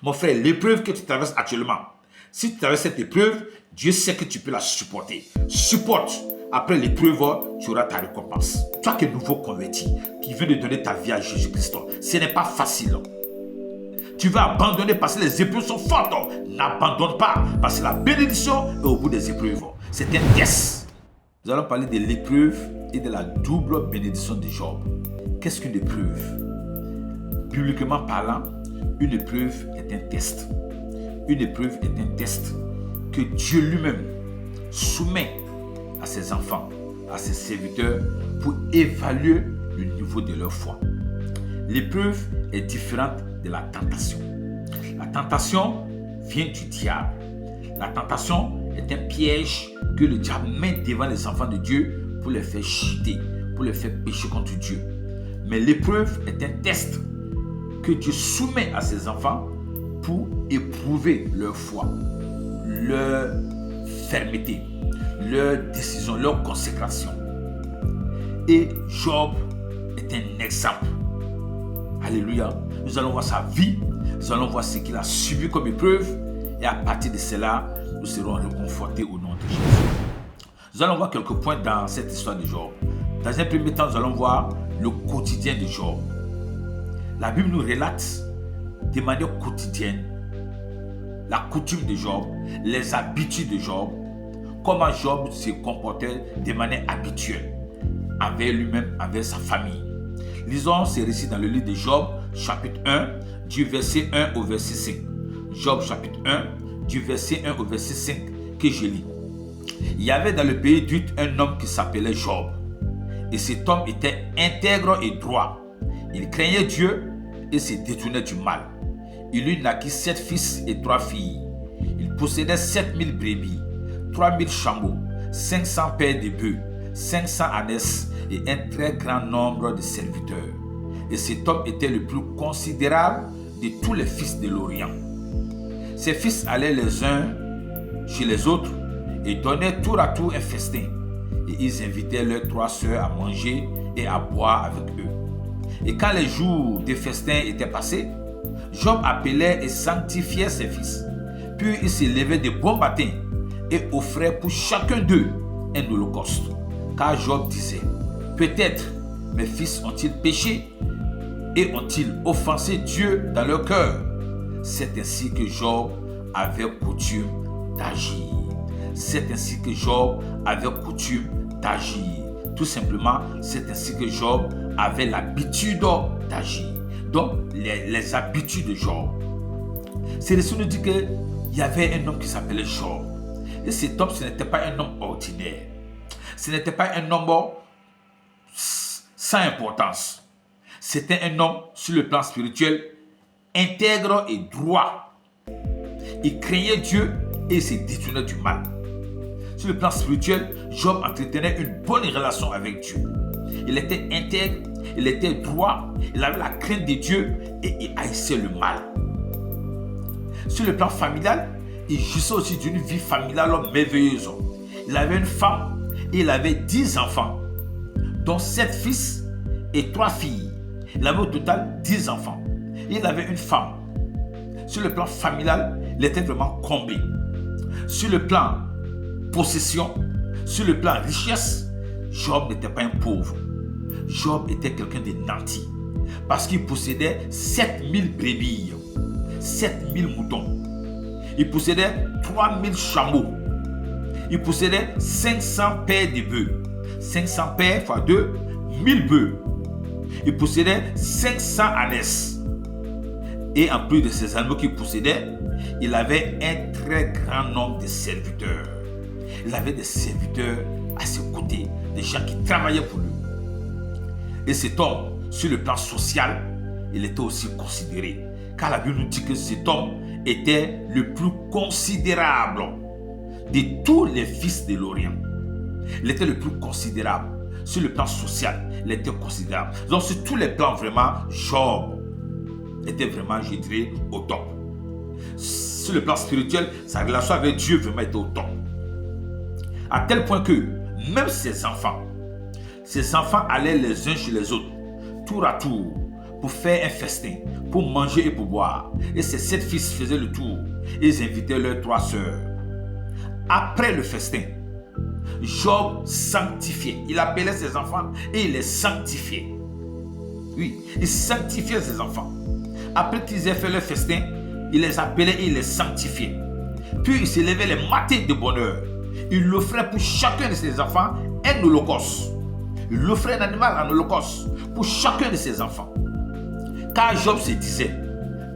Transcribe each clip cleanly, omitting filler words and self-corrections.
Mon frère, l'épreuve que tu traverses actuellement, si tu traverses cette épreuve, Dieu sait que tu peux la supporter. Supporte. Après l'épreuve, tu auras ta récompense. Toi qui es nouveau converti, qui viens de donner ta vie à Jésus-Christ, ce n'est pas facile. Tu vas abandonner parce que les épreuves sont fortes. N'abandonne pas parce que la bénédiction est au bout des épreuves. C'est un test. Nous allons parler de l'épreuve et de la double bénédiction de Job. Qu'est-ce qu'une épreuve? Bibliquement parlant, une épreuve est un test. Une épreuve est un test que Dieu lui-même soumet à ses enfants, à ses serviteurs, pour évaluer le niveau de leur foi. L'épreuve est différente de la tentation. La tentation vient du diable. La tentation est un piège que le diable met devant les enfants de Dieu pour les faire chuter, pour les faire pécher contre Dieu. Mais l'épreuve est un test que Dieu soumet à ses enfants pour éprouver leur foi, leur fermeté, leur décision, leur consécration. Et Job est un exemple. Alléluia. Nous allons voir sa vie, nous allons voir ce qu'il a subi comme épreuve, et à partir de cela, nous serons réconfortés au nom de Jésus. Nous allons voir quelques points dans cette histoire de Job. Dans un premier temps, nous allons voir le quotidien de Job. La Bible nous relate de manière quotidienne la coutume de Job, les habitudes de Job, comment Job se comportait de manière habituelle envers lui-même, envers sa famille. Lisons ces récits dans le livre de Job, chapitre 1, du verset 1 au verset 5. Job, chapitre 1, du verset 1 au verset 5, que je lis. Il y avait dans le pays d'Uth un homme qui s'appelait Job. Et cet homme était intègre et droit. Il craignait Dieu et se détournait du mal. Il lui naquit 7 fils et 3 filles. Il possédait 7000 brebis, 3000 chameaux, 500 paires de bœufs, 500 ânesses et un très grand nombre de serviteurs. Et cet homme était le plus considérable de tous les fils de l'Orient. Ses fils allaient les uns chez les autres et donnaient tour à tour un festin. Et ils invitaient leurs 3 sœurs à manger et à boire avec eux. Et quand les jours de festin étaient passés, Job appelait et sanctifiait ses fils. Puis il se levait de bon matin et offrait pour chacun d'eux un holocauste. Car Job disait, peut-être mes fils ont-ils péché et ont-ils offensé Dieu dans leur cœur? C'est ainsi que Job avait coutume d'agir. C'est ainsi que Job avait coutume d'agir. Tout simplement, c'est ainsi que Job avait l'habitude d'agir. Donc, les habitudes de Job. C'est récit nous dit qu'il y avait un homme qui s'appelait Job. Et cet homme, ce n'était pas un homme ordinaire. Ce n'était pas un homme sans importance. C'était un homme, sur le plan spirituel, intègre et droit. Il craignait Dieu et il se détournait du mal. Sur le plan spirituel, Job entretenait une bonne relation avec Dieu. Il était intègre, il était droit, il avait la crainte de Dieu et il haïssait le mal. Sur le plan familial, il jouissait aussi d'une vie familiale merveilleuse. Il avait une femme et il avait 10 enfants, dont 7 fils et 3 filles. Il avait au total 10 enfants. Et il avait une femme. Sur le plan familial, il était vraiment comblé. Sur le plan possession, sur le plan richesse, Job n'était pas un pauvre. Job était quelqu'un de nanti parce qu'il possédait 7000 brebis, 7000 moutons. Il possédait 3000 chameaux. Il possédait 500 paires de bœufs. 500 paires fois 2, 1000 bœufs. Il possédait 500 ânesses. Et en plus de ces animaux qu'il possédait, il avait un très grand nombre de serviteurs. Il avait des serviteurs à ses côtés, des gens qui travaillaient pour lui. Et cet homme, sur le plan social, il était aussi considéré. Car la Bible nous dit que cet homme était le plus considérable de tous les fils de l'Orient. Il était le plus considérable. Sur le plan social, il était considérable. Donc sur tous les plans, vraiment, Job était vraiment, je dirais, au top. Sur le plan spirituel, sa relation avec Dieu vraiment était au top. À tel point que même ses enfants allaient les uns chez les autres, tour à tour, pour faire un festin, pour manger et pour boire. Et ces 7 fils faisaient le tour. Ils invitaient leurs 3 sœurs. Après le festin, Job sanctifiait. Il appelait ses enfants et il les sanctifiait. Oui, il sanctifiait ses enfants. Après qu'ils aient fait le festin, il les appelait et il les sanctifiait. Puis il se levait les matins de bonne heure. Il offrait pour chacun de ses enfants un holocauste. Il offrait un animal en holocauste pour chacun de ses enfants. Car Job se disait,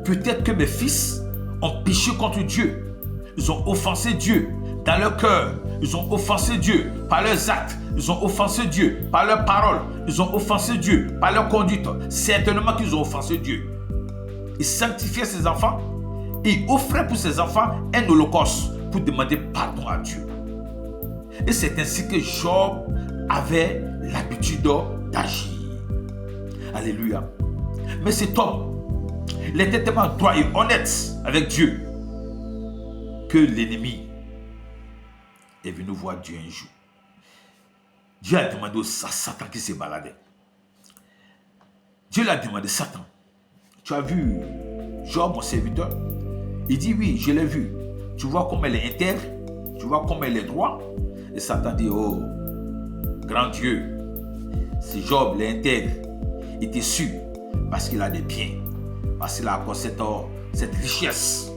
peut-être que mes fils ont péché contre Dieu. Ils ont offensé Dieu dans leur cœur. Ils ont offensé Dieu par leurs actes. Ils ont offensé Dieu par leurs paroles. Ils ont offensé Dieu par leur conduite. Certainement qu'ils ont offensé Dieu. Il sanctifiait ses enfants et il offrait pour ses enfants un holocauste pour demander pardon à Dieu. Et c'est ainsi que Job avait l'habitude d'agir. Alléluia. Mais cet homme, il était tellement droit et honnête avec Dieu que l'ennemi est venu voir Dieu un jour. Dieu a demandé à Satan qui se baladait. Dieu lui a demandé, Satan, tu as vu Job, mon serviteur? Il dit, oui, je l'ai vu. Tu vois comme elle est intègre? Tu vois comme elle est droite? Et Satan dit, oh, grand Dieu, si Job est intègre, il est sûr, parce qu'il a des biens, parce qu'il a encore cette richesse.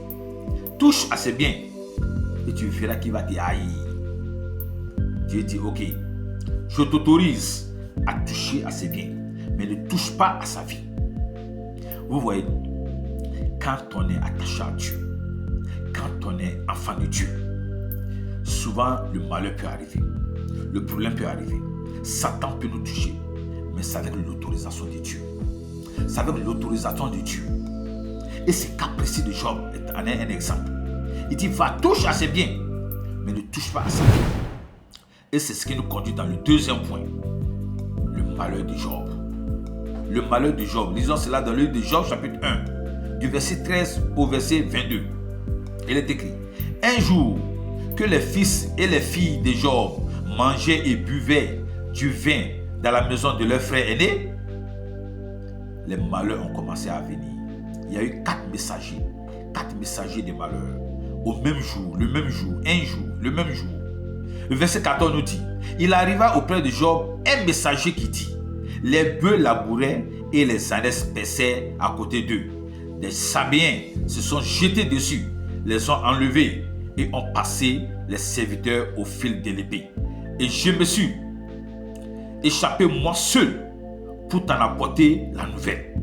Touche à ses biens et tu verras qu'il va te haïr. Dieu dit, ok, je t'autorise à toucher à ses biens, mais ne touche pas à sa vie. Vous voyez, quand on est attaché à Dieu, quand on est enfant de Dieu, souvent le malheur peut arriver, le problème peut arriver, Satan peut nous toucher, mais c'est avec l'autorisation de Dieu. C'est avec l'autorisation de Dieu. Et ce cas précis de Job en est un exemple. Il dit, va toucher à ses biens, mais ne touche pas à sa vie. Et c'est ce qui nous conduit dans le deuxième point, le malheur de Job. Le malheur de Job. Lisons cela dans le livre de Job chapitre 1, du verset 13 au verset 22. Il est écrit, un jour que les fils et les filles de Job mangeaient et buvaient du vin dans la maison de leur frère aîné, les malheurs ont commencé à venir. Il y a eu 4 messagers de malheur. Au même jour, le même jour, un jour, le même jour. Le verset 14 nous dit, il arriva auprès de Job un messager qui dit, les bœufs labouraient et les ânesses paissaient à côté d'eux. Des Sabéens se sont jetés dessus, les ont enlevés et ont passé les serviteurs au fil de l'épée. Et je me suis échappé moi seul pour t'en apporter la nouvelle.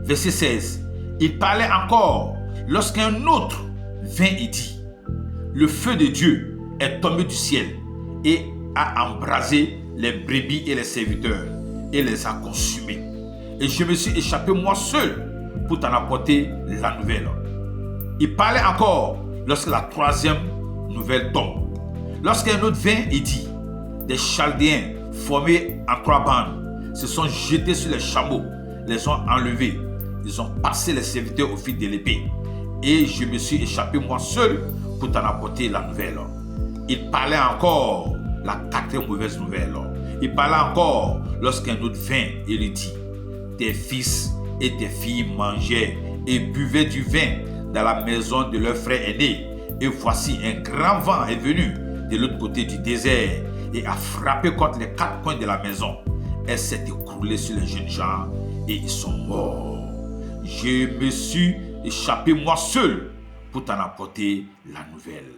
Verset 16. Il parlait encore lorsqu'un autre vint et dit, le feu de Dieu est tombé du ciel et a embrasé les brebis et les serviteurs et les a consumés. Et je me suis échappé moi seul pour t'en apporter la nouvelle. Il parlait encore lorsque la 3e nouvelle tombe. Lorsqu'un autre vint et dit, des Chaldéens formés en 3 bandes se sont jetés sur les chameaux, les ont enlevés, ils ont passé les serviteurs au fil de l'épée. Et je me suis échappé moi seul pour t'en apporter la nouvelle. Il parlait encore la 4e mauvaise nouvelle. Il parlait encore lorsqu'un autre vint et lui dit, tes fils et tes filles mangeaient et buvaient du vin dans la maison de leur frère aîné. Et voici un grand vent est venu de l'autre côté du désert et a frappé contre les 4 coins de la maison. Elle s'est écroulée sur les jeunes gens et ils sont morts. Je me suis échappé moi seul pour t'en apporter la nouvelle.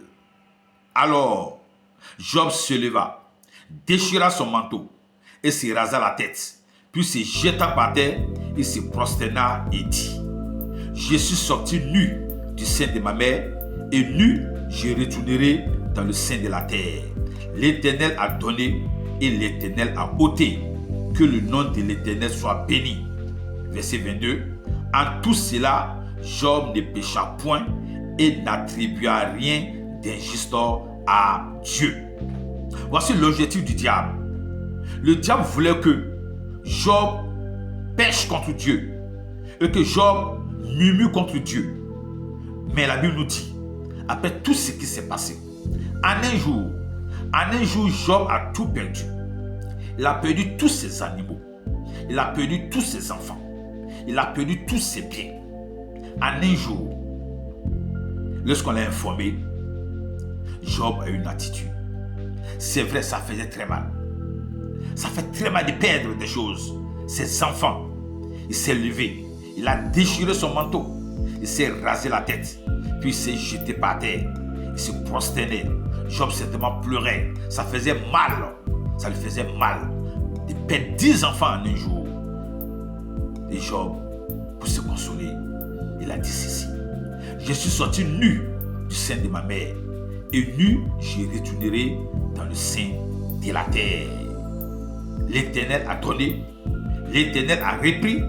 Alors, Job se leva, déchira son manteau et se rasa la tête. Puis se jeta par terre, il se prosterna et dit, je suis sorti nu du sein de ma mère et nu je retournerai dans le sein de la terre. L'Éternel a donné et l'Éternel a ôté. Que le nom de l'Éternel soit béni. Verset 22. En tout cela, Job ne pécha point et n'attribua rien d'injuste à Dieu. Voici l'objectif du diable. Le diable voulait que Job pêche contre Dieu et que Job murmure contre Dieu. Mais la Bible nous dit, après tout ce qui s'est passé, en un jour, Job a tout perdu. Il a perdu tous ses animaux. Il a perdu tous ses enfants. Il a perdu tous ses biens. En un jour, lorsqu'on l'a informé, Job a eu une attitude. C'est vrai, ça faisait très mal. Ça fait très mal de perdre des choses. Ses enfants. Il s'est levé. Il a déchiré son manteau. Il s'est rasé la tête. Puis il s'est jeté par terre. Il se prosternait. Job certainement pleurait. Ça faisait mal. Ça lui faisait mal de perdre 10 enfants en un jour. Et Job, pour se consoler, il a dit ceci. Je suis sorti nu du sein de ma mère. Et nu, je retournerai dans le sein de la terre. L'Éternel a donné, l'Éternel a repris,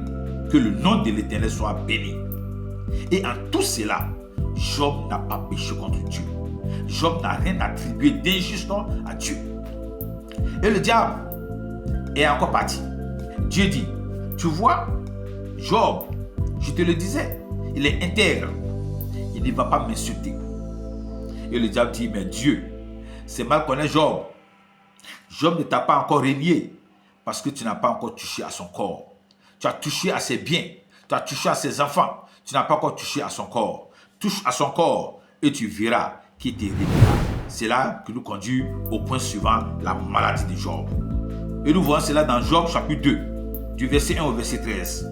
que le nom de l'Éternel soit béni. Et en tout cela, Job n'a pas péché contre Dieu. Job n'a rien attribué d'injuste à Dieu. Et le diable est encore parti. Dieu dit, tu vois, Job, je te le disais, il est intègre. Il ne va pas m'insulter. Et le diable dit, mais Dieu, c'est mal connaître Job. Job ne t'a pas encore renié parce que tu n'as pas encore touché à son corps. Tu as touché à ses biens, tu as touché à ses enfants, tu n'as pas encore touché à son corps. Touche à son corps et tu verras qu'il te réunira. C'est là que nous conduit au point suivant, la maladie de Job. Et nous voyons cela dans Job chapitre 2, du verset 1 au verset 13.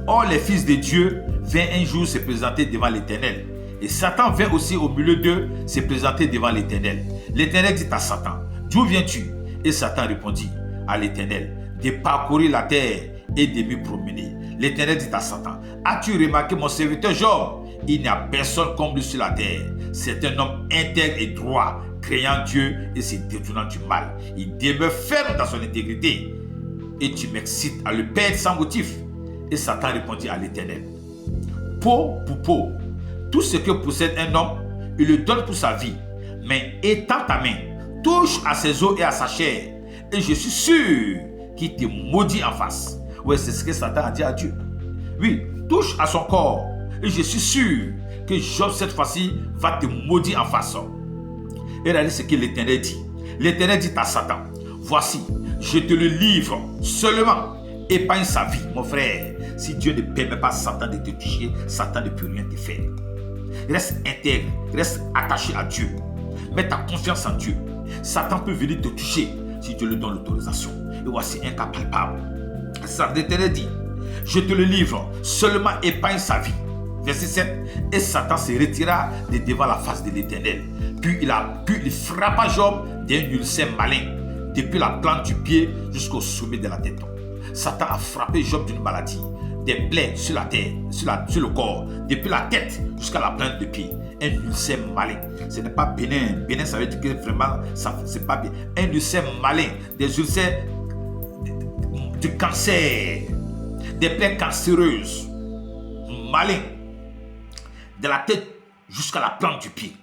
Or les fils de Dieu vinrent un jour se présenter devant l'Éternel. Et Satan vint aussi au milieu d'eux se présenter devant l'Éternel. L'Éternel dit à Satan, d'où viens-tu? Et Satan répondit à l'Éternel, de parcourir la terre et de me promener. L'Éternel dit à Satan, as-tu remarqué mon serviteur Job? Il n'y a personne comme lui sur la terre. C'est un homme intègre et droit, craignant Dieu et se détournant du mal. Il demeure ferme dans son intégrité. Et tu m'excites à le perdre sans motif. Et Satan répondit à l'Éternel, peau pour peau, tout ce que possède un homme, il le donne pour sa vie. Mais étends ta main, touche à ses os et à sa chair, et je suis sûr qu'il te maudit en face. Oui, c'est ce que Satan a dit à Dieu. Oui, touche à son corps, et je suis sûr que Job cette fois-ci va te maudire en face. Et regardez ce que l'Éternel dit. L'Éternel dit à Satan, voici, je te le livre seulement. Épargne sa vie, mon frère. Si Dieu ne permet pas Satan de te toucher, Satan ne peut rien te faire. Reste intègre, reste attaché à Dieu. Mets ta confiance en Dieu. Satan peut venir te toucher si Dieu lui donne l'autorisation. Et voici un cas palpable. L'Éternel dit, je te le livre, seulement épargne sa vie. Verset 7. Et Satan se retira de devant la face de l'Éternel. Puis il frappa Job d'un ulcère malin, depuis la plante du pied jusqu'au sommet de la tête. Satan a frappé Job d'une maladie, des plaies sur la tête, sur le corps, depuis la tête jusqu'à la plante de pied. Un ulcère malin. Ce n'est pas bénin. Bénin, ça veut dire que vraiment, c'est pas bien. Un ulcère malin, des ulcères du cancer, des plaies cancéreuses, malin, de la tête jusqu'à la plante du pied.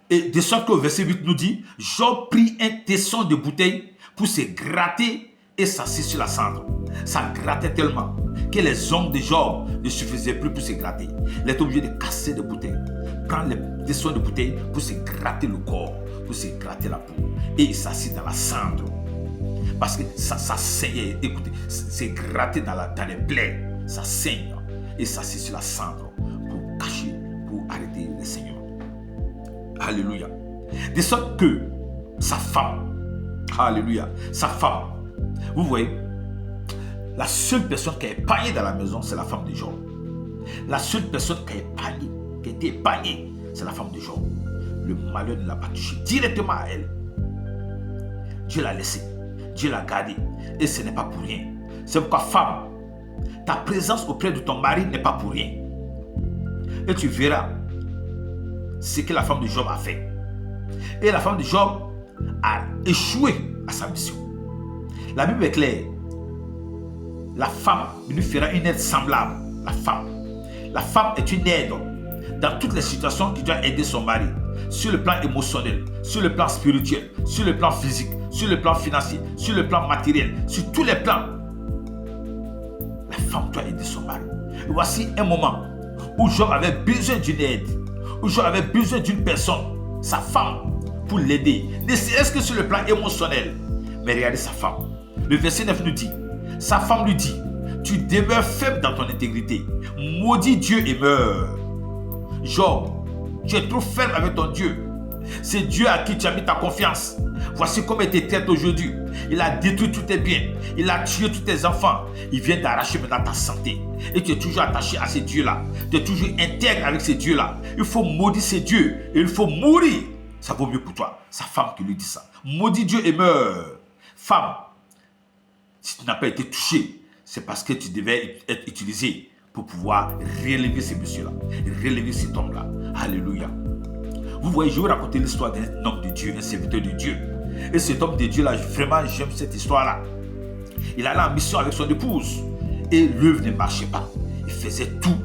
Et de sorte qu'au verset 8 nous dit, Job prit un tesson de bouteille pour se gratter et s'assit sur la cendre. Ça grattait tellement que les ongles de Job ne suffisaient plus pour se gratter. Il est obligé de casser des bouteilles, prendre les tessons de bouteille pour se gratter le corps, pour se gratter la peau. Et il s'assit dans la cendre. Parce que ça saignait. Écoutez, c'est gratté dans les plaies. Ça saigne. Et s'assit sur la cendre pour cacher, pour arrêter le saignement. Alléluia. De sorte que sa femme, alléluia, sa femme, vous voyez, la seule personne qui a épargné dans la maison, c'est la femme de Job. La seule personne qui a été épargnée, c'est la femme de Job. Le malheur ne l'a pas touché directement à elle. Dieu l'a laissé, Dieu l'a gardé. Et ce n'est pas pour rien. C'est pourquoi, femme, ta présence auprès de ton mari n'est pas pour rien. Et tu verras ce que la femme de Job a fait. Et la femme de Job a échoué à sa mission. La Bible est claire. La femme lui fera une aide semblable. La femme est une aide dans toutes les situations qui doit aider son mari. Sur le plan émotionnel, sur le plan spirituel, sur le plan physique, sur le plan financier, sur le plan matériel, sur tous les plans. La femme doit aider son mari. Et voici un moment où Job avait besoin d'une aide, où Job avait besoin d'une personne, sa femme, pour l'aider. Ne serait-ce que sur le plan émotionnel. Mais regardez sa femme. Le verset 9 nous dit, sa femme lui dit, tu demeures faible dans ton intégrité. Maudis Dieu et meurs. Job, tu es trop ferme avec ton Dieu. C'est Dieu à qui tu as mis ta confiance. Voici comment il te traite aujourd'hui. Il a détruit tous tes biens. Il a tué tous tes enfants. Il vient d'arracher maintenant ta santé. Et tu es toujours attaché à ces dieux-là. Tu es toujours intègre avec ces dieux-là. Il faut maudire ces dieux. Et il faut mourir. Ça vaut mieux pour toi. Sa femme qui lui dit ça. Maudis Dieu et meurs. Femme, si tu n'as pas été touché, c'est parce que tu devais être utilisé pour pouvoir relever ces messieurs-là. Relever cet homme-là. Alléluia. Vous voyez, je vais raconter l'histoire d'un homme de Dieu, un serviteur de Dieu. Et cet homme de Dieu-là, vraiment, j'aime cette histoire-là. Il allait en mission avec son épouse. Et l'œuvre ne marchait pas. Il faisait tout,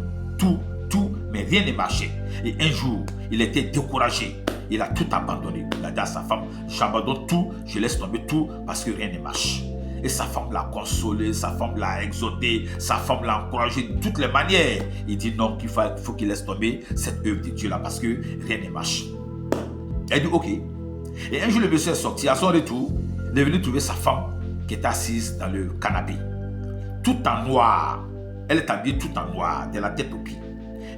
mais rien ne marchait. Et un jour, il était découragé. Il a tout abandonné. Il a dit à sa femme, j'abandonne tout, je laisse tomber tout parce que rien ne marche. Et sa femme l'a consolé, sa femme l'a exhorté, sa femme l'a encouragé de toutes les manières. Il dit non, qu'il faut qu'il laisse tomber cette œuvre de Dieu là parce que rien ne marche. Elle dit ok. Et un jour le monsieur est sorti, à son retour, il est venu trouver sa femme qui était assise dans le canapé. Tout en noir. Elle est habillée tout en noir, de la tête aux pieds.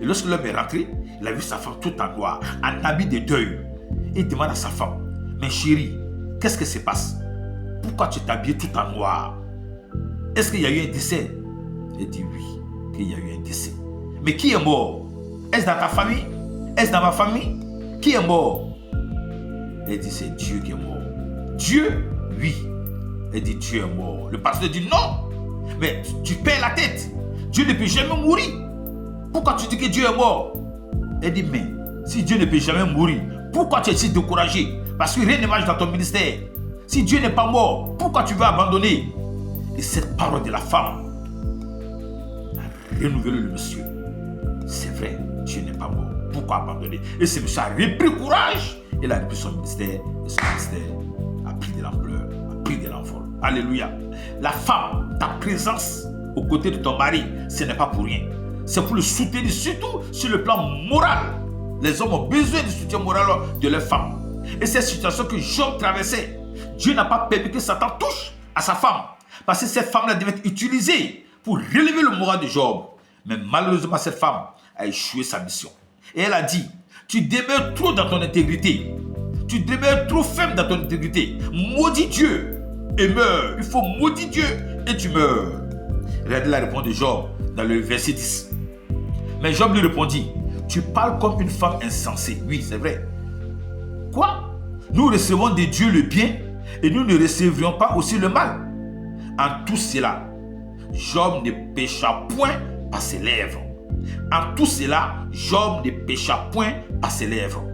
Et lorsque l'homme est rentré, il a vu sa femme tout en noir, en habit de deuil. Et il demande à sa femme, mais chérie, qu'est-ce qui se passe? Pourquoi tu t'habilles tout en noir? Est-ce qu'il y a eu un décès? Elle dit oui, qu'il y a eu un décès. Mais qui est mort? Est-ce dans ta famille? Est-ce dans ma famille? Qui est mort? Elle dit c'est Dieu qui est mort. Dieu? Oui. Elle dit Dieu est mort. Le pasteur dit non. Mais tu perds la tête. Dieu ne peut jamais mourir. Pourquoi tu dis que Dieu est mort? Elle dit mais si Dieu ne peut jamais mourir, pourquoi tu es si découragé? Parce que rien ne marche dans ton ministère. Si Dieu n'est pas mort, pourquoi tu veux abandonner? Et cette parole de la femme a renouvelé le monsieur. C'est vrai, Dieu n'est pas mort. Pourquoi abandonner? Et ce monsieur a repris courage. Il a repris son ministère. Et son ministère a pris de l'ampleur, a pris de l'envol. Alléluia. La femme, ta présence aux côtés de ton mari, ce n'est pas pour rien. C'est pour le soutenir, surtout sur le plan moral. Les hommes ont besoin du soutien moral de leurs femmes. Et cette situation que Job traversait, Dieu n'a pas permis que Satan touche à sa femme. Parce que cette femme-là devait être utilisée pour relever le moral de Job. Mais malheureusement, cette femme a échoué sa mission. Et elle a dit, tu demeures trop dans ton intégrité. Tu demeures trop ferme dans ton intégrité. Maudis Dieu et meurs. Il faut maudire Dieu et tu meurs. Regardez la réponse de Job dans le verset 10. Mais Job lui répondit, tu parles comme une femme insensée. Oui, c'est vrai. Quoi? Nous recevons de Dieu le bien et nous ne recevrions pas aussi le mal. En tout cela, Job ne pécha point par ses lèvres. En tout cela, Job ne pécha point par ses lèvres.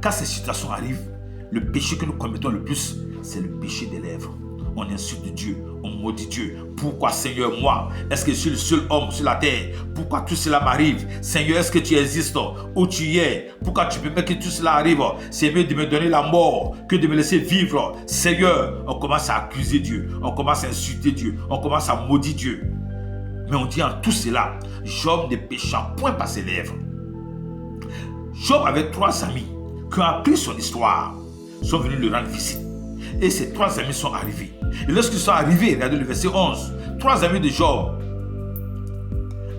Quand ces situations arrivent, le péché que nous commettons le plus, c'est le péché des lèvres. On insulte Dieu, on maudit Dieu. Pourquoi, Seigneur, moi? Est-ce que je suis le seul homme sur la terre? Pourquoi tout cela m'arrive? Seigneur, est-ce que tu existes? Où tu es? Pourquoi tu permets que tout cela arrive? C'est mieux de me donner la mort que de me laisser vivre. Seigneur, on commence à accuser Dieu. On commence à insulter Dieu. On commence à maudire Dieu. Mais on dit en tout cela, Job ne pécha point par ses lèvres. Job avait 3 amis qui ont appris son histoire, sont venus le rendre visite. Et ces 3 amis sont arrivés. Et lorsqu'ils sont arrivés, regardez le verset 11, 3 amis de Job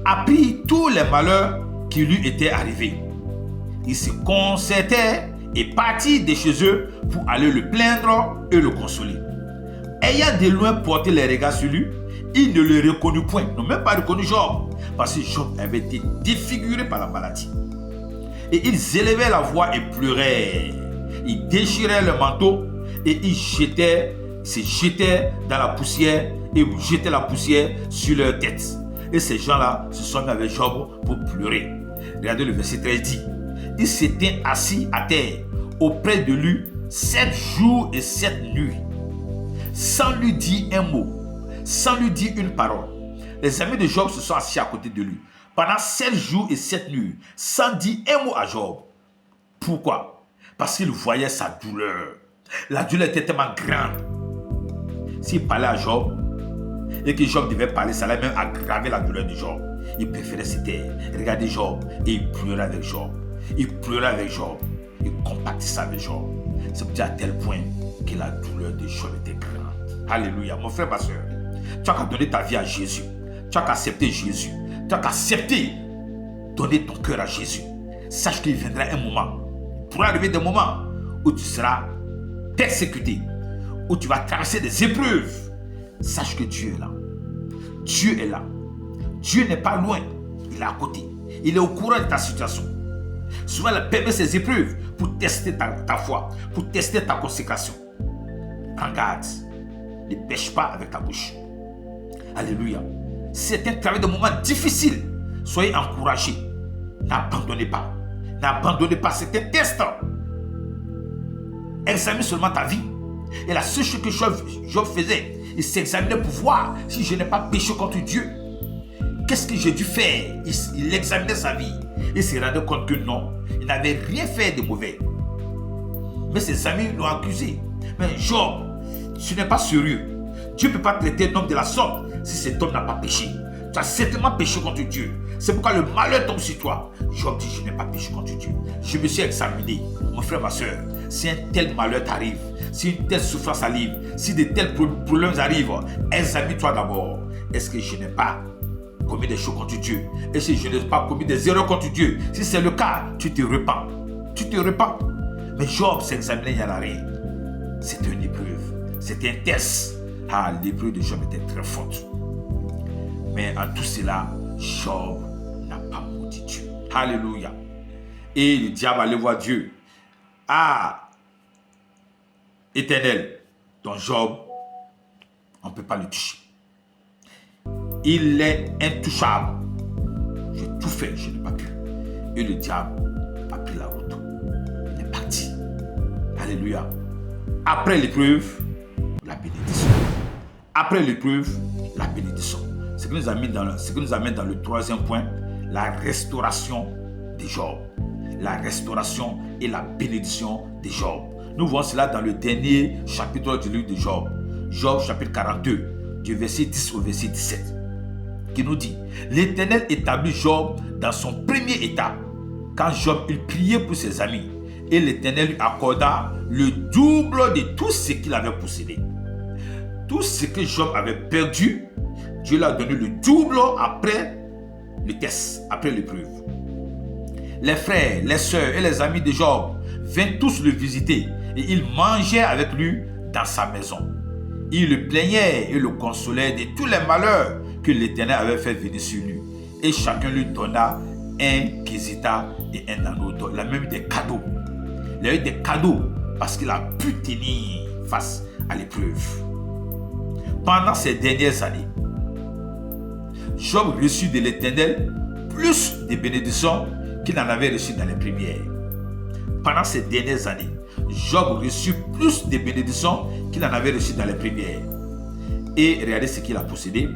apprirent tous les malheurs qui lui étaient arrivés. Ils se concertèrent et partirent de chez eux pour aller le plaindre et le consoler. Ayant de loin porté les regards sur lui, ils ne le reconnurent point, n'ont même pas reconnu Job, parce que Job avait été défiguré par la maladie. Et ils élevaient la voix et pleuraient. Ils déchiraient le manteau et ils se jetaient dans la poussière et jetaient la poussière sur leur tête. Et ces gens-là se sont mis avec Job pour pleurer. Regardez le verset 13 dit, ils s'étaient assis à terre auprès de lui 7 jours et 7 nuits, sans lui dire un mot, sans lui dire une parole. Les amis de Job se sont assis à côté de lui pendant 7 jours et 7 nuits, sans dire un mot à Job. Pourquoi? Parce qu'ils voyaient sa douleur. La douleur était tellement grande. S'il parlait à Job, et que Job devait parler, ça allait même aggraver la douleur de Job. Il préférait se taire, regarder Job, et il pleurait avec Job. Il pleurait avec Job. Il compatissait avec Job. C'est pour dire à tel point que la douleur de Job était grande. Alléluia. Mon frère, ma soeur, tu as qu'à donner ta vie à Jésus. Tu as qu'à accepter Jésus. Tu as qu'à accepter donner ton cœur à Jésus. Sache qu'il viendra un moment, pour arriver des moments où tu seras persécuté, où tu vas traverser des épreuves. Sache que Dieu est là. Dieu est là. Dieu n'est pas loin. Il est à côté. Il est au courant de ta situation. Souvent, il permet ces épreuves pour tester ta foi, pour tester ta consécration. Prends garde. Ne pêche pas avec ta bouche. Alléluia. C'est un travail de moments difficile. Soyez encouragés. N'abandonnez pas. N'abandonnez pas. C'est un test. Examine seulement ta vie. Et la seule chose que Job faisait, il s'examinait pour voir si je n'ai pas péché contre Dieu. Qu'est-ce que j'ai dû faire? Il examinait sa vie. Il se rendait compte que non, il n'avait rien fait de mauvais. Mais ses amis l'ont accusé. Mais Job, tu n'es pas sérieux. Dieu ne peut pas traiter un homme de la sorte si cet homme n'a pas péché. Tu as certainement péché contre Dieu. C'est pourquoi le malheur tombe sur toi. Job dit, je n'ai pas péché contre Dieu. Je me suis examiné. Mon frère, ma soeur, si un tel malheur t'arrive, si une telle souffrance arrive, si de tels problèmes arrivent, examine-toi d'abord. Est-ce que je n'ai pas commis des choses contre Dieu? Est-ce que je n'ai pas commis des erreurs contre Dieu? Si c'est le cas, tu te repens. Tu te repens. Mais Job s'est examiné, il n'y en a rien. C'était une épreuve. C'était un test. L'épreuve de Job était très forte. Mais en tout cela, Job n'a pas maudit Dieu. Alléluia. Et le diable allait voir Dieu. Éternel, ton Job, on ne peut pas le toucher. Il est intouchable. J'ai tout fait, je n'ai pas pu. Et le diable a pris la route. Il est parti. Alléluia. Après l'épreuve, la bénédiction. Après l'épreuve, la bénédiction. Ce qui nous amène dans le troisième point, la restauration de Job. La restauration et la bénédiction de Job. Nous voyons cela dans le dernier chapitre du livre de Job. Job chapitre 42, du verset 10 au verset 17. Qui nous dit, l'Éternel établit Job dans son premier état. Quand Job il priait pour ses amis, et l'Éternel lui accorda le double de tout ce qu'il avait possédé. Tout ce que Job avait perdu, Dieu lui a donné le double après le test, après l'épreuve. Les frères, les sœurs et les amis de Job vinrent tous le visiter et ils mangeaient avec lui dans sa maison. Ils le plaignaient et le consolaient de tous les malheurs que l'Éternel avait fait venir sur lui. Et chacun lui donna un kizita et un anneau d'or. Il a même eu des cadeaux. Il a eu des cadeaux parce qu'il a pu tenir face à l'épreuve. Pendant ces dernières années, Job reçut de l'Éternel plus de bénédictions qu'il n'en avait reçu dans les premières. Pendant ces dernières années, Job reçut plus de bénédictions qu'il n'en avait reçu dans les premières. Et regardez ce qu'il a possédé.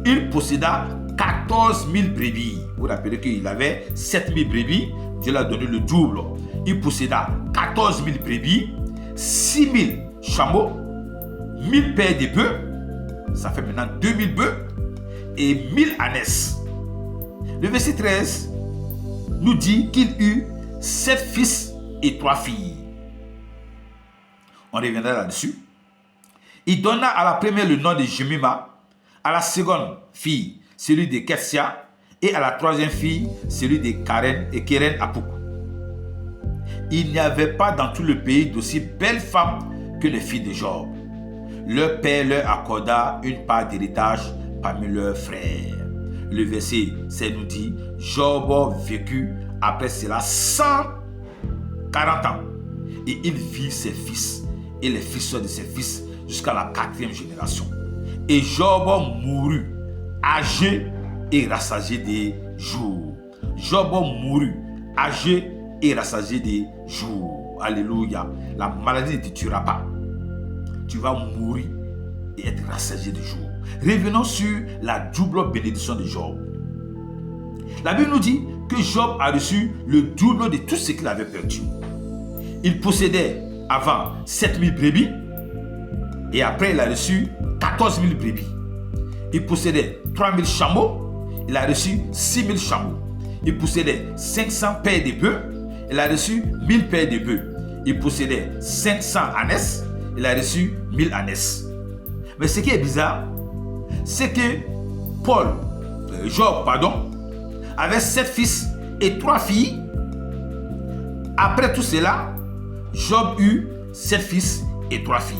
Il posséda 14 000 brebis. Vous vous rappelez qu'il avait 7 000 brebis. Dieu lui a donné le double. Il posséda 14 000 brebis, 6 000 chameaux, 1000 paires de bœufs. Ça fait maintenant 2000 bœufs et 1000 ânesses. Le verset 13 nous dit qu'il eut 7 fils et 3 filles. On reviendra là-dessus. Il donna à la première le nom de Jemima, à la seconde fille celui de Ketsia et à la troisième fille celui de Keren Apuk. Il n'y avait pas dans tout le pays d'aussi belles femmes que les filles de Job. Leur père leur accorda une part d'héritage parmi leurs frères. Le verset 16 nous dit, Job vécut après cela 140 ans. Et il vit ses fils et les fils de ses fils jusqu'à la 4e génération. Et Job mourut, âgé et rassasié des jours. Job mourut, âgé et rassasié des jours. Alléluia. La maladie ne te tuera pas. Tu vas mourir et être rassasié de jours. Revenons sur la double bénédiction de Job. La Bible nous dit que Job a reçu le double de tout ce qu'il avait perdu. Il possédait avant 7000 brebis et après il a reçu 14 000 brebis. Il possédait 3000 chameaux, il a reçu 6000 chameaux. Il possédait 500 paires de bœufs, il a reçu 1000 paires de bœufs. Il possédait 500 ânesses, il a reçu 1000 ânesses. Mais ce qui est bizarre, c'est que Job, avait 7 fils et 3 filles. Après tout cela, Job eut 7 fils et 3 filles.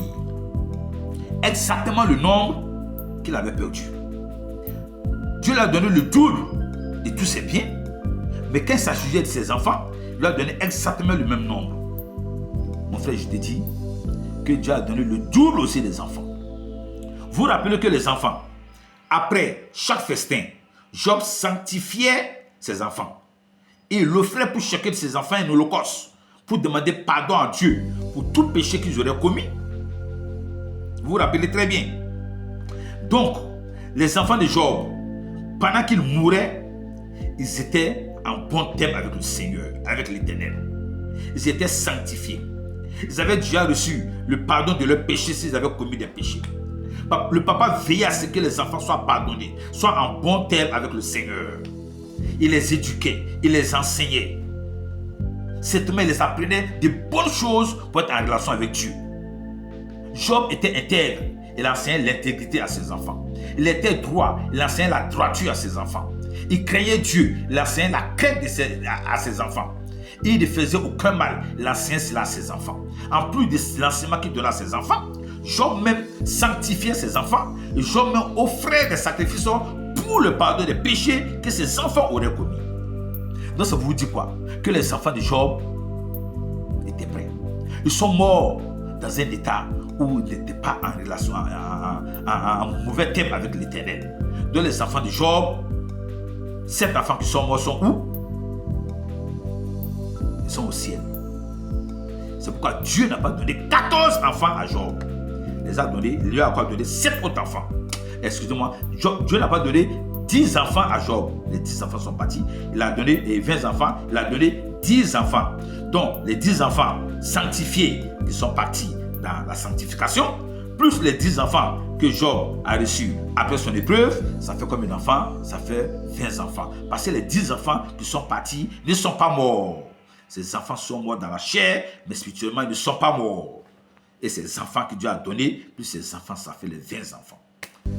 Exactement le nombre qu'il avait perdu. Dieu lui a donné le double de tous ses biens, mais quand il s'agissait de ses enfants, il lui a donné exactement le même nombre. Mon frère, je te dis que Dieu a donné le double aussi des enfants. Vous rappelez que les enfants, après chaque festin, Job sanctifiait ses enfants. Et il offrait pour chacun de ses enfants un holocauste pour demander pardon à Dieu pour tout péché qu'ils auraient commis. Vous vous rappelez très bien. Donc, les enfants de Job, pendant qu'ils mouraient, ils étaient en bon terme avec le Seigneur, avec l'Éternel. Ils étaient sanctifiés. Ils avaient déjà reçu le pardon de leurs péchés s'ils avaient commis des péchés. Le papa veillait à ce que les enfants soient pardonnés, soient en bon terme avec le Seigneur. Il les éduquait, il les enseignait. Cet homme, il les apprenait de bonnes choses pour être en relation avec Dieu. Job était intègre, il enseignait l'intégrité à ses enfants. Il était droit, il enseignait la droiture à ses enfants. Il craignait Dieu, il enseignait la crainte à ses enfants. Il ne faisait aucun mal, il enseignait cela à ses enfants. En plus de l'enseignement qu'il donnait à ses enfants, Job même sanctifiait ses enfants et Job même offrait des sacrifices pour le pardon des péchés que ses enfants auraient commis. Donc ça vous dit quoi? Que les enfants de Job étaient prêts. Ils sont morts dans un état où ils n'étaient pas en relation, en mauvais terme avec l'Éternel. Donc les enfants de Job, 7 enfants qui sont morts sont où? Ils sont au ciel. C'est pourquoi Dieu n'a pas donné 14 enfants à Job. Il lui a encore donné 7 autres enfants. Excusez-moi, Dieu n'a pas donné 10 enfants à Job. Les 10 enfants sont partis. Il a donné 20 enfants. Il a donné 10 enfants. Donc, les 10 enfants sanctifiés qui sont partis dans la sanctification, plus les 10 enfants que Job a reçus après son épreuve, ça fait combien d'enfants? Ça fait 20 enfants. Parce que les 10 enfants qui sont partis ne sont pas morts. Ces enfants sont morts dans la chair, mais spirituellement, ils ne sont pas morts. Et ces enfants que Dieu a donnés, plus ces enfants, ça fait les 20 enfants.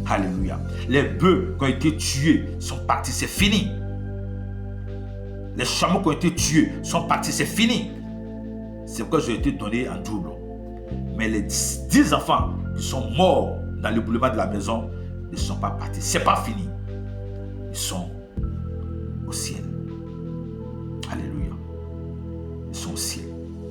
Alléluia. Les bœufs qui ont été tués sont partis, c'est fini. Les chameaux qui ont été tués sont partis, c'est fini. C'est pourquoi j'ai été donné en double. Mais les 10 enfants qui sont morts dans l'éboulement de la maison ne sont pas partis. C'est pas fini. Ils sont au ciel. Alléluia. Ils sont au ciel.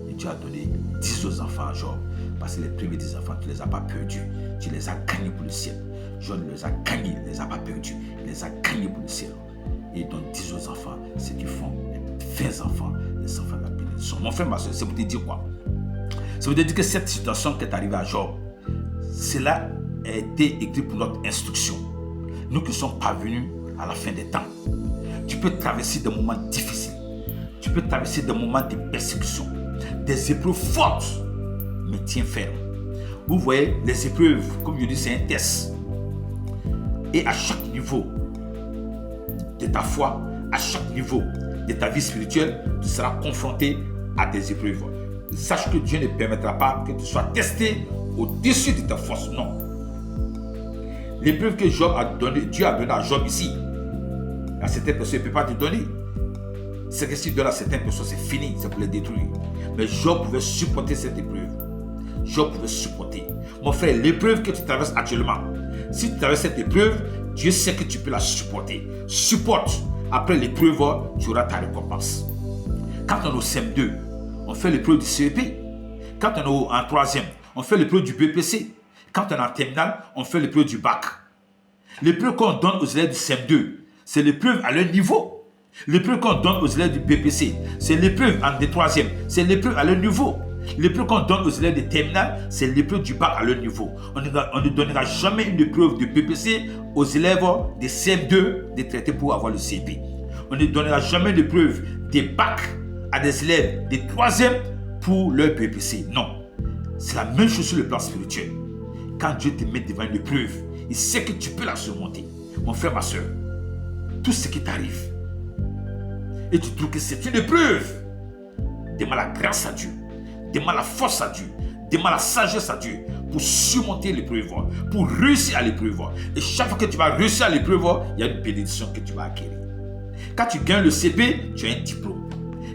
Et Dieu a donné 10 aux enfants à Job. Parce que les premiers 10 enfants, tu ne les as pas perdus. Tu les as gagnés pour le ciel. Job les a gagnés, il ne les a pas perdus. Il les a gagnés pour le ciel. Et il donne 10 aux enfants, ce qu'ils font, les 20 enfants, les enfants de la bénédiction. Mon frère, ma soeur, c'est pour te dire quoi? Ça veut dire que cette situation qui est arrivée à Job, cela a été écrit pour notre instruction. Nous qui sommes parvenus à la fin des temps. Tu peux traverser des moments difficiles. Tu peux traverser des moments de persécution, des épreuves fortes, mais tiens ferme. Vous voyez, les épreuves, comme je dis, c'est un test. Et à chaque niveau de ta foi, à chaque niveau de ta vie spirituelle, tu seras confronté à des épreuves. Sache que Dieu ne permettra pas que tu sois testé au-dessus de ta force. Non. L'épreuve que Job a donné, Dieu a donné à Job ici, à certaines personnes, il ne peut pas te donner. C'est que si donne à certaines personnes, c'est fini, c'est pour les détruire. Mais Job pouvait supporter cette épreuve. Job pouvait supporter. Mon frère, l'épreuve que tu traverses actuellement, si tu traverses cette épreuve, Dieu sait que tu peux la supporter. Supporte. Après l'épreuve, tu auras ta récompense. Quand on est au CM2, on fait l'épreuve du CEP. Quand on est en 3e, on fait l'épreuve du BPC. Quand on est en terminale, on fait l'épreuve du bac. L'épreuve qu'on donne aux élèves du CM2, c'est l'épreuve à leur niveau. L'épreuve qu'on donne aux élèves du BPC, c'est l'épreuve en 3e, c'est l'épreuve à leur niveau. L'épreuve qu'on donne aux élèves de terminale, c'est l'épreuve du bac à leur niveau. On ne donnera jamais une épreuve de BPC aux élèves de CM2 de traiter pour avoir le CP. On ne donnera jamais d'épreuve des bacs à des élèves de 3e pour leur BPC. Non. C'est la même chose sur le plan spirituel. Quand Dieu te met devant une épreuve, il sait que tu peux la surmonter. Mon frère, ma soeur, tout ce qui t'arrive, et tu trouves que c'est une épreuve, demande la grâce à Dieu, demande la force à Dieu, demande la sagesse à Dieu pour surmonter l'épreuve, pour réussir à l'épreuve. Et chaque fois que tu vas réussir à l'épreuve, il y a une bénédiction que tu vas acquérir. Quand tu gagnes le CP, tu as un diplôme.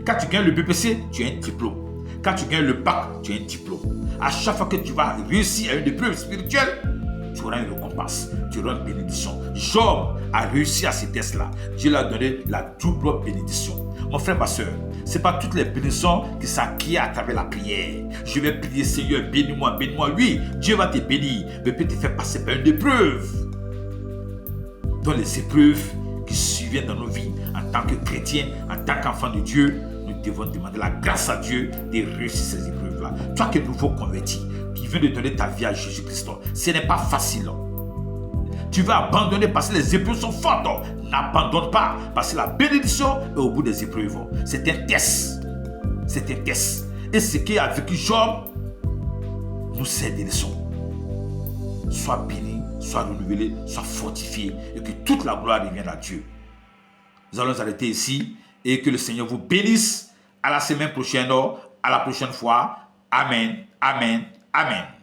Quand tu gagnes le BPC, tu as un diplôme. Quand tu gagnes le bac, tu as un diplôme. À chaque fois que tu vas réussir à une épreuve spirituelle, tu auras une récompense, tu auras une bénédiction. Job a réussi à ces tests-là. Dieu lui a donné la double bénédiction. Mon frère, ma soeur, ce n'est pas toutes les bénédictions qui s'acquièrent à travers la prière. Je vais prier, Seigneur, bénis-moi, bénis-moi. Oui, Dieu va te bénir, mais peut te faire passer par une épreuve. Dans les épreuves qui surviennent dans nos vies, en tant que chrétiens, en tant qu'enfants de Dieu, nous devons demander la grâce à Dieu de réussir ces épreuves-là. Toi qui es nouveau converti, qui viens de donner ta vie à Jésus-Christ, ce n'est pas facile. Tu vas abandonner parce que les épreuves sont fortes. N'abandonne pas parce que la bénédiction est au bout des épreuves. C'est un test. C'est un test. Et ce qui a vécu Job nous sert des leçons. Sois béni, sois renouvelé, sois fortifié et que toute la gloire revienne à Dieu. Nous allons arrêter ici et que le Seigneur vous bénisse. À la semaine prochaine, à la prochaine fois. Amen, amen, amen.